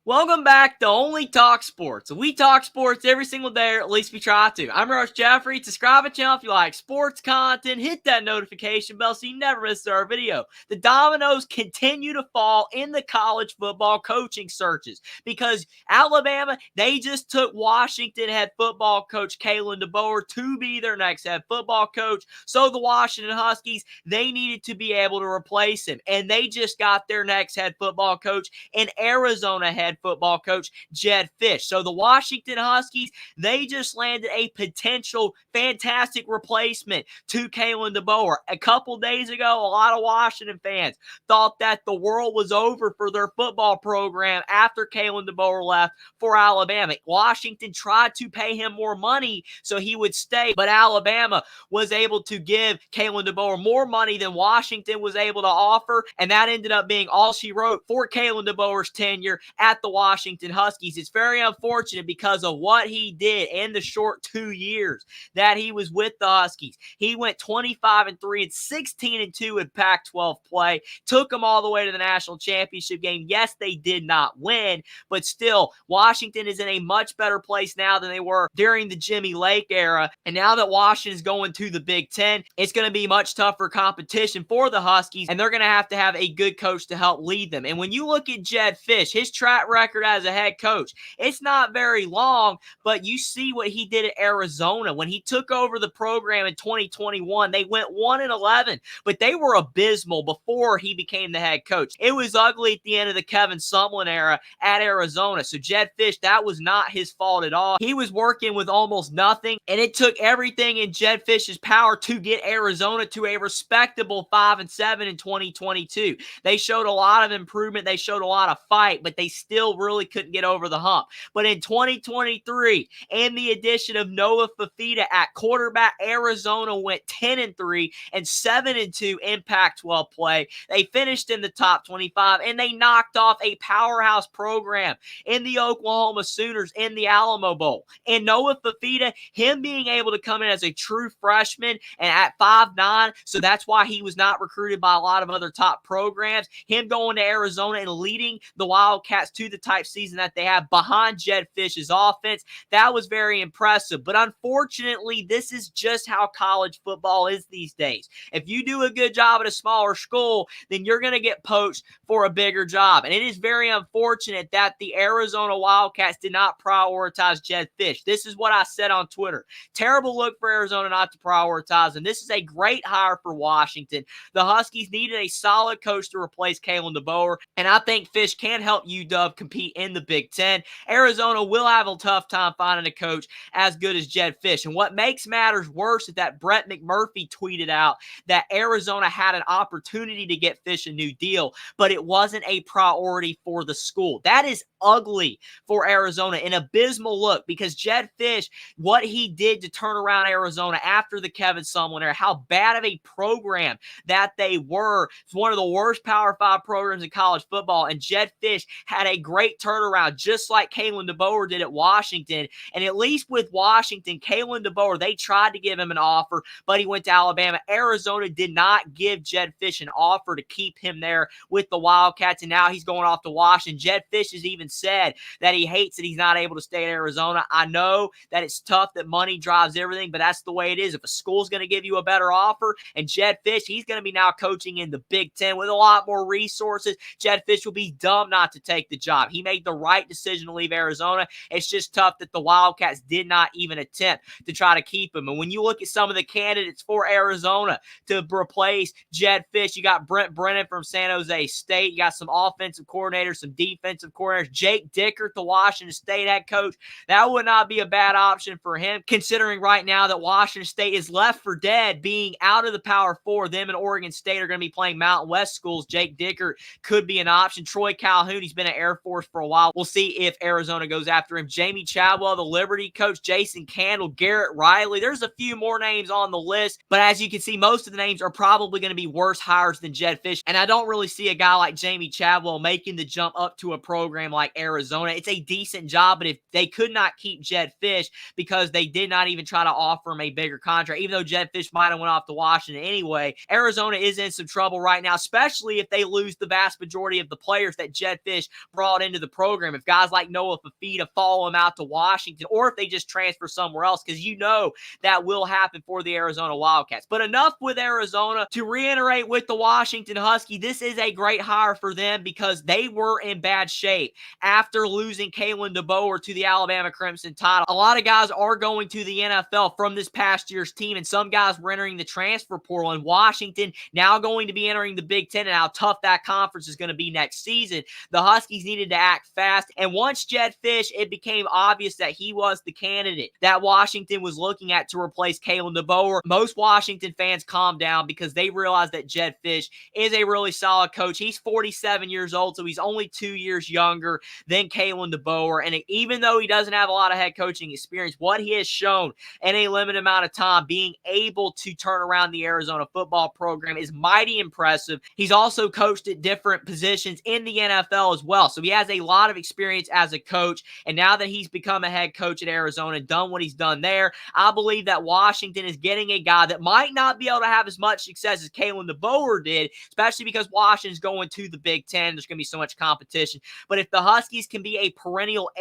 Welcome back to Only Talk Sports. We talk sports every single day, or at least we try to. I'm your host, Jeffrey. Subscribe to the channel if you like sports content. Hit that notification bell so you never miss our video. The dominoes continue to fall in the college football coaching searches because Alabama, they just took Washington head football coach Kalen Deboer to be their next head football coach. So the Washington Huskies, they needed to be able to replace him, and they just got their next head football coach in Arizona head football coach Jedd Fisch. So the Washington Huskies, they just landed a potential fantastic replacement to Kalen Deboer. A couple days ago, a lot of Washington fans thought that the world was over for their football program after Kalen Deboer left for Alabama. Washington tried to pay him more money so he would stay, but Alabama was able to give Kalen Deboer more money than Washington was able to offer, and that ended up being all she wrote for Kalen Deboer's tenure at the Washington Huskies. It's very unfortunate because of what he did in the short 2 years that he was with the Huskies. He went 25-3 and 16-2 in Pac-12 play, took them all the way to the national championship game. Yes, they did not win, but still, Washington is in a much better place now than they were during the Jimmy Lake era. And now that Washington is going to the Big Ten, it's going to be much tougher competition for the Huskies, and they're going to have a good coach to help lead them. And when you look at Jedd Fisch, his track record as a head coach, it's not very long, but you see what he did at Arizona. When he took over the program in 2021, they went 1-11, but they were abysmal before he became the head coach. It was ugly at the end of the Kevin Sumlin era at Arizona. So Jedd Fisch, that was not his fault at all. He was working with almost nothing, and it took everything in Jedd Fisch's power to get Arizona to a respectable 5-7 in 2022. They showed a lot of improvement. They showed a lot of fight, but they still really couldn't get over the hump. But in 2023, and the addition of Noah Fifita at quarterback, Arizona went 10-3 and 7-2 in Pac-12 play. They finished in the top 25, and they knocked off a powerhouse program in the Oklahoma Sooners in the Alamo Bowl. And Noah Fifita, him being able to come in as a true freshman and at 5'9", so that's why he was not recruited by a lot of other top programs. Him going to Arizona and leading the Wildcats to the type season that they have behind Jedd Fisch's offense, that was very impressive. But unfortunately, this is just how college football is these days. If you do a good job at a smaller school, then you're going to get poached for a bigger job. And it is very unfortunate that the Arizona Wildcats did not prioritize Jedd Fisch. This is what I said on Twitter. Terrible look for Arizona not to prioritize him. This is a great hire for Washington. The Huskies needed a solid coach to replace Kalen Deboer, and I think Fisch can help UW compete in the Big Ten. Arizona will have a tough time finding a coach as good as Jedd Fisch. And what makes matters worse is that Brett McMurphy tweeted out that Arizona had an opportunity to get Fisch a new deal, but it wasn't a priority for the school. That is ugly for Arizona, an abysmal look, because Jedd Fisch, what he did to turn around Arizona after the Kevin Sumlin era, how bad of a program that they were. It's one of the worst Power 5 programs in college football, and Jedd Fisch had a great turnaround, just like Kalen Deboer did at Washington. And at least with Washington, Kalen Deboer, they tried to give him an offer, but he went to Alabama. Arizona did not give Jedd Fisch an offer to keep him there with the Wildcats, and now he's going off to Washington. Jedd Fisch has even said that he hates that he's not able to stay in Arizona. I know that it's tough, that money drives everything, but that's the way it is. If a school's going to give you a better offer, and Jedd Fisch, he's going to be now coaching in the Big Ten with a lot more resources, Jedd Fisch will be dumb not to take the job. He made the right decision to leave Arizona. It's just tough that the Wildcats did not even attempt to try to keep him. And when you look at some of the candidates for Arizona to replace Jedd Fisch, you got Brent Brennan from San Jose State. You got some offensive coordinators, some defensive coordinators. Jake Dickert, the Washington State head coach. That would not be a bad option for him, considering right now that Washington State is left for dead, being out of the Power 4. Them and Oregon State are going to be playing Mountain West schools. Jake Dickert could be an option. Troy Calhoun, he's been at Air Force for a while. We'll see if Arizona goes after him. Jamie Chadwell, the Liberty coach. Jason Candle, Garrett Riley. There's a few more names on the list, but as you can see, most of the names are probably going to be worse hires than Jedd Fisch, and I don't really see a guy like Jamie Chadwell making the jump up to a program like Arizona. It's a decent job, but if they could not keep Jedd Fisch because they did not even try to offer him a bigger contract, even though Jedd Fisch might have went off to Washington anyway, Arizona is in some trouble right now, especially if they lose the vast majority of the players that Jedd Fisch brought bought into the program if guys like Noah Fifita follow him out to Washington, or if they just transfer somewhere else, because you know that will happen for the Arizona Wildcats. But enough with Arizona. To reiterate with the Washington Huskies, this is a great hire for them because they were in bad shape after losing Kalen Deboer to the Alabama Crimson Tide. A lot of guys are going to the NFL from this past year's team, and some guys were entering the transfer portal. And Washington now going to be entering the Big Ten, and how tough that conference is going to be next season. The Huskies needed to act fast, and once Jedd Fisch, it became obvious that he was the candidate that Washington was looking at to replace Kalen Deboer. Most Washington fans calmed down because they realized that Jedd Fisch is a really solid coach. He's 47 years old, so he's only 2 years younger than Kalen Deboer, and even though he doesn't have a lot of head coaching experience, what he has shown in a limited amount of time, being able to turn around the Arizona football program, is mighty impressive. He's also coached at different positions in the NFL as well, so he has a lot of experience as a coach, and now that he's become a head coach at Arizona, done what he's done there, I believe that Washington is getting a guy that might not be able to have as much success as Kalen Deboer did, especially because Washington's going to the Big Ten. There's going to be so much competition. But if the Huskies can be a perennial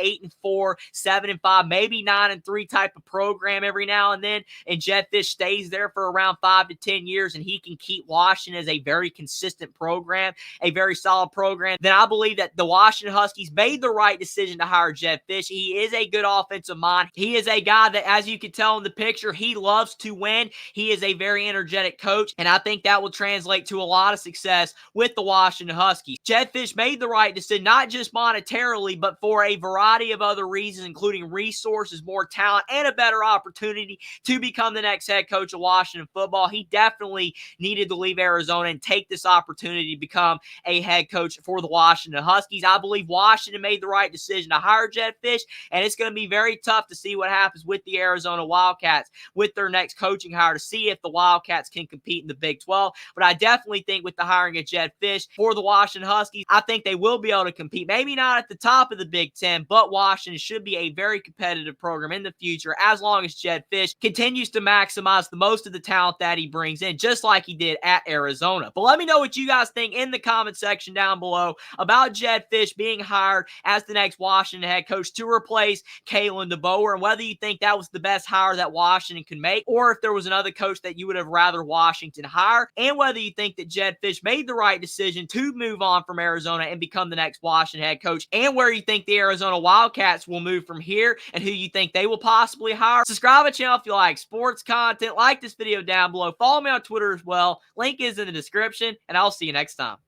8-4, 7-5, maybe 9-3 type of program every now and then, and Jedd Fisch stays there for around 5 to 10 years, and he can keep Washington as a very consistent program, a very solid program, then I believe that the Washington Huskies made the right decision to hire Jedd Fisch. He is a good offensive mind. He is a guy that, as you can tell in the picture, he loves to win. He is a very energetic coach, and I think that will translate to a lot of success with the Washington Huskies. Jedd Fisch made the right decision, not just monetarily, but for a variety of other reasons, including resources, more talent, and a better opportunity to become the next head coach of Washington football. He definitely needed to leave Arizona and take this opportunity to become a head coach for the Washington Huskies. I believe Washington made the right decision to hire Jedd Fisch, and it's going to be very tough to see what happens with the Arizona Wildcats with their next coaching hire to see if the Wildcats can compete in the Big 12. But I definitely think with the hiring of Jedd Fisch for the Washington Huskies, I think they will be able to compete. Maybe not at the top of the Big Ten, but Washington should be a very competitive program in the future as long as Jedd Fisch continues to maximize the most of the talent that he brings in, just like he did at Arizona. But let me know what you guys think in the comment section down below about Jedd Fisch being hired as the next Washington head coach to replace Kalen Deboer, and whether you think that was the best hire that Washington can make, or if there was another coach that you would have rather Washington hire, and whether you think that Jedd Fisch made the right decision to move on from Arizona and become the next Washington head coach, and where you think the Arizona Wildcats will move from here, and who you think they will possibly hire. Subscribe to the channel if you like sports content. Like this video down below. Follow me on Twitter as well. Link is in the description, and I'll see you next time.